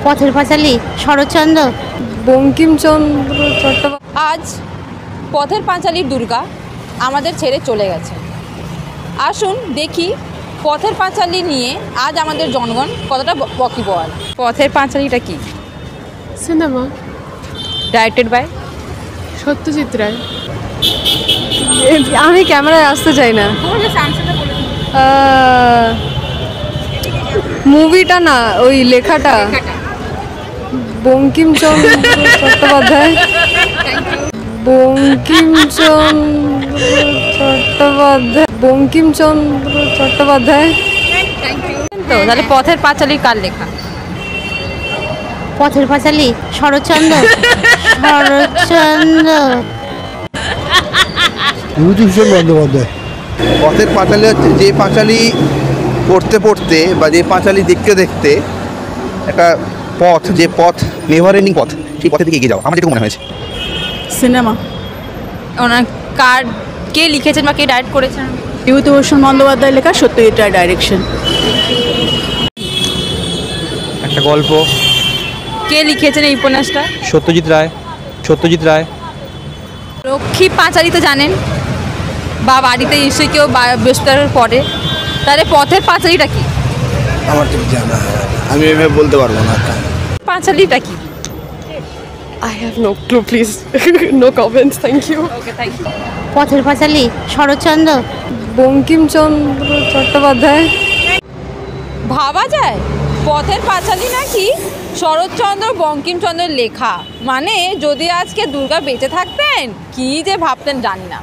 পথের পাঁচালী শরৎচন্দ্র। বঙ্কিমচন্দ্র চট্টোপাধ্যায়। আজ পথের পাঁচালীর দুর্গা আমাদের ছেড়ে চলে গেছে। আসুন দেখি পথের পাঁচালী নিয়ে আজ আমাদের জনগণ কতটা ওয়াকিবহাল। পথের পাঁচালীটা কি? Cinema. Directed by Satyajit Ray. আমি ক্যামেরায় আসতে চাই না। মুভিটা না, ওই লেখাটা। বঙ্কিমচন্দ্র চট্টোপাধ্যায়। বঙ্কিমচন্দ্র চট্টোপাধ্যায়। তো তাহলে পথের পাঁচালী কার লেখা? পথের পাঁচালী শরৎচন্দ্র। শরৎচন্দ্র। বিভূতিভূষণ বন্দ্যোপাধ্যায়। পথের পাঁচালী হচ্ছে যে পাঁচালী পড়তে পড়তে বা যে পাঁচালী দেখতে দেখতে একটা পথ, যে পথ নেভার এন্ডিং পথ, সেই পথের দিকে এগিয়ে যাও, আমার যেটুকু মনে হয়েছে। সিনেমা। ওনার কার, কে লিখেছেন বা কে ডাইরেক্ট করেছেন? বিভূতিভূষণ বন্দ্যোপাধ্যায় লেখা, সত্যজিৎ রায় ডাইরেকশন। একটা গল্প। কে লিখেছেন এই উপন্যাসটা? সত্যজিৎ রায়। সত্যজিৎ রায়। লক্ষ্মী পাঁচালী তো জানেন, বা বাড়িতে নিশ্চয়ই কেউ বৃহস্পতিবার পড়ে। তাহলে পথের পাঁচালীটা কি? আমার ঠিক জানা, আমি এভাবে বলতে পারবো না। পাঁচালীটা কি? I have no clue, please. No comments, thank you. Okay, thank you. পথের পাঁচালী শরৎচন্দ্র। বঙ্কিমচন্দ্র চট্টোপাধ্যায়। ভাবা যায় পথের পাঁচালী নাকি শরৎচন্দ্র বঙ্কিমচন্দ্রের লেখা। মানে যদি আজকে দুর্গা বেঁচে থাকতেন কি যে ভাবতেন জানি না।